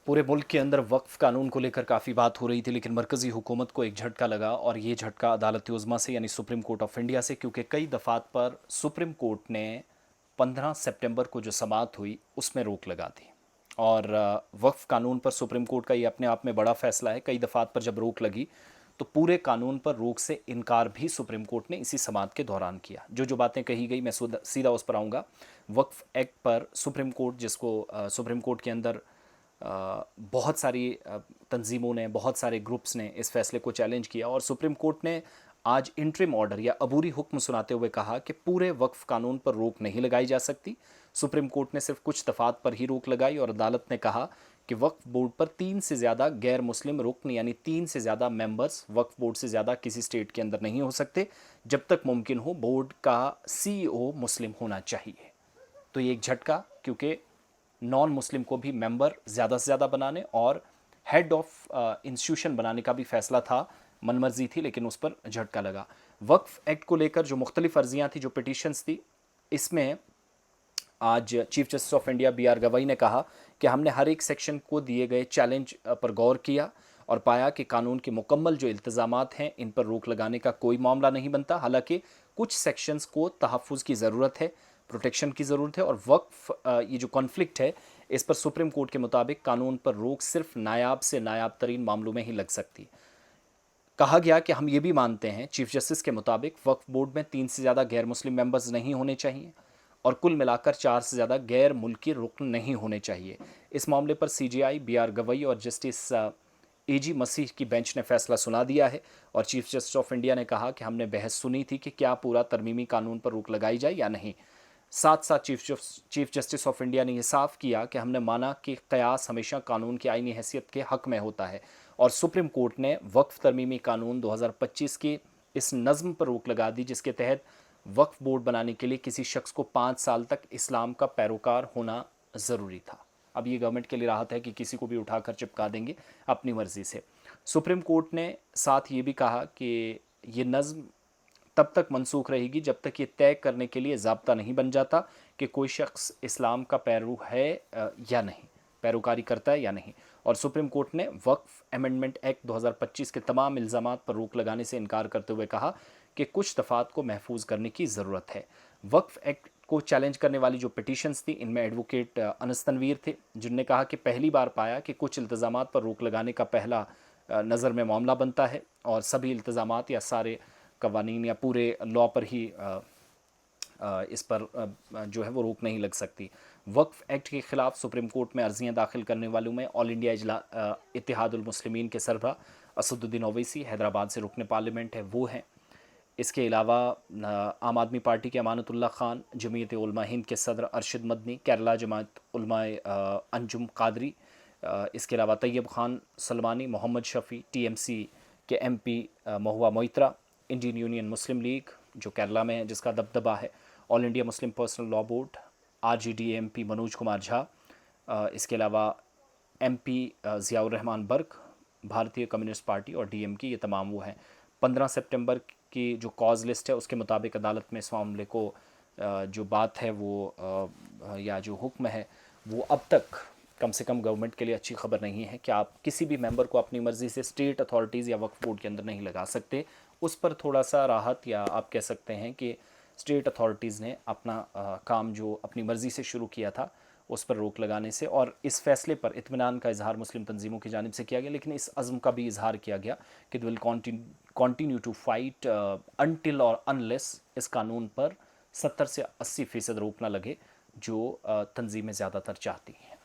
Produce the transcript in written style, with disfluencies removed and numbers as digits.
पूरे मुल्क के अंदर वक्फ कानून को लेकर काफ़ी बात हो रही थी, लेकिन मरकज़ी हुकूमत को एक झटका लगा और ये झटका अदालत उज़्मा से यानी सुप्रीम कोर्ट ऑफ इंडिया से, क्योंकि कई दफ़ात पर सुप्रीम कोर्ट ने 15 सितंबर को जो समाअत हुई उसमें रोक लगा दी। और वक्फ कानून पर सुप्रीम कोर्ट का ये अपने आप में बड़ा फैसला है। कई दफ़ात पर जब रोक लगी तो पूरे कानून पर रोक से इनकार भी सुप्रीम कोर्ट ने इसी समाअत के दौरान किया। जो जो बातें कही गई मैं सीधा उस पर आऊँगा। वक्फ एक्ट पर सुप्रीम कोर्ट, जिसको सुप्रीम कोर्ट के अंदर बहुत सारी तंजीमों ने, बहुत सारे ग्रुप्स ने इस फैसले को चैलेंज किया और सुप्रीम कोर्ट ने आज इंटरिम ऑर्डर या अबूरी हुक्म सुनाते हुए कहा कि पूरे वक्फ कानून पर रोक नहीं लगाई जा सकती। सुप्रीम कोर्ट ने सिर्फ कुछ दफ़ात पर ही रोक लगाई और अदालत ने कहा कि वक्फ बोर्ड पर 3 से ज़्यादा गैर मुस्लिम रुकन यानी 3 से ज़्यादा मेंबर्स वक्फ बोर्ड से ज़्यादा किसी स्टेट के अंदर नहीं हो सकते जब तक मुमकिन हो बोर्ड का CEO मुस्लिम होना चाहिए। तो ये एक झटका, क्योंकि नॉन मुस्लिम को भी मेंबर ज़्यादा से ज़्यादा बनाने और हेड ऑफ इंस्टीट्यूशन बनाने का भी फैसला था, मनमर्जी थी, लेकिन उस पर झटका लगा। वक्फ एक्ट को लेकर जो मुख्तलिफ अर्जियाँ थी, जो पिटिशंस थी, इसमें आज chief justice of India BR Gavai ने कहा कि हमने हर एक सेक्शन को दिए गए चैलेंज पर गौर किया और पाया कि कानून के मुकम्मल जो इल्तज़ामात हैं इन पर रोक लगाने का कोई मामला नहीं बनता। हालांकि कुछ सेक्शंस को तहफ़्फ़ुज़ की ज़रूरत है, प्रोटेक्शन की ज़रूरत है और वक्फ ये जो कॉन्फ्लिक्ट है इस पर सुप्रीम कोर्ट के मुताबिक कानून पर रोक सिर्फ नायाब से नायाब तरीन मामलों में ही लग सकती है। कहा गया कि हम ये भी मानते हैं, चीफ जस्टिस के मुताबिक वक्फ बोर्ड में 3 से ज़्यादा गैर मुस्लिम मेंबर्स नहीं होने चाहिए और कुल मिलाकर 4 से ज़्यादा गैर मुल्की रुकन नहीं होने चाहिए। इस मामले पर CJI BR गवई और जस्टिस AG मसीह की बेंच ने फैसला सुना दिया है और चीफ जस्टिस ऑफ इंडिया ने कहा कि हमने बहस सुनी थी कि क्या पूरा तरमीमी कानून पर रोक लगाई जाए या नहीं। साथ साथ चीफ जस्टिस ऑफ इंडिया ने यह साफ किया कि हमने माना कि कयास हमेशा कानून की आईनी हैसियत के हक में होता है और सुप्रीम कोर्ट ने वक्फ तरमीमी कानून 2025 की इस नज़्म पर रोक लगा दी जिसके तहत वक्फ बोर्ड बनाने के लिए किसी शख्स को 5 साल तक इस्लाम का पैरोकार होना ज़रूरी था। अब ये गवर्नमेंट के लिए राहत है कि किसी को भी उठाकर चिपका देंगे अपनी मर्ज़ी से। सुप्रीम कोर्ट ने साथ ये भी कहा कि ये नज़्म तब तक मनसूख रहेगी जब तक ये तय करने के लिए ज़ाब्ता नहीं बन जाता कि कोई शख्स इस्लाम का पैरू है या नहीं, पैरोकारी करता है या नहीं। और सुप्रीम कोर्ट ने वक्फ अमेंडमेंट एक्ट 2025 के तमाम इल्ज़ामात पर रोक लगाने से इनकार करते हुए कहा कि कुछ दफ़ात को महफूज करने की ज़रूरत है। वक्फ एक्ट को चैलेंज करने वाली जो पिटिशंस थी, इनमें एडवोकेट अनस तनवीर थे, जिनने कहा कि पहली बार पाया कि कुछ इल्ज़ामात पर रोक लगाने का पहला नज़र में मामला बनता है और सभी इल्ज़ामात या सारे कवानीन या पूरे लॉ पर ही इस पर जो है वो रोक नहीं लग सकती। वक्फ एक्ट के ख़िलाफ़ सुप्रीम कोर्ट में अर्जियाँ दाखिल करने वालों में ऑल इंडिया इत्तेहादुल मुस्लिमीन के सरबराह असदुद्दीन ओवैसी, हैदराबाद से रुकन पार्लियामेंट है, वो हैं। इसके अलावा आम आदमी पार्टी के अमानतुल्लाह खान, जमीयत उलमा हिंद के सदर अरशद मदनी, केरला जमात उलमाए अंजुम कादरी, इसके अलावा तैयब खान सलमानी, मोहम्मद शफ़ी, TMC के MP Mahua Moitra, Indian union मुस्लिम लीग जो केरला में है जिसका दबदबा है, all India Muslim personal law board, RJD MP Manoj Kumar Jha, इसके अलावा MP ज़ियाउर रहमान बर्क, भारतीय कम्युनिस्ट पार्टी और DMK, ये तमाम वो हैं। 15 सितंबर की जो कॉज लिस्ट है उसके मुताबिक अदालत में इस मामले को जो बात है वो या जो हुक्म है वो अब तक कम से कम गवर्नमेंट के लिए अच्छी खबर नहीं है कि आप किसी भी मेंबर को अपनी मर्ज़ी से स्टेट अथॉरिटीज़ या वक्फ बोर्ड के अंदर नहीं लगा सकते। उस पर थोड़ा सा राहत, या आप कह सकते हैं कि स्टेट अथॉरिटीज़ ने अपना काम जो अपनी मर्ज़ी से शुरू किया था उस पर रोक लगाने से, और इस फैसले पर इत्मीनान का इजहार मुस्लिम तंजीमों की जानिब से किया गया, लेकिन इस अज़्म का भी इजहार किया गया कि will continue to fight until और अनलेस इस कानून पर 70 से 80% रोक ना लगे जो तंजीमें ज़्यादातर चाहती हैं।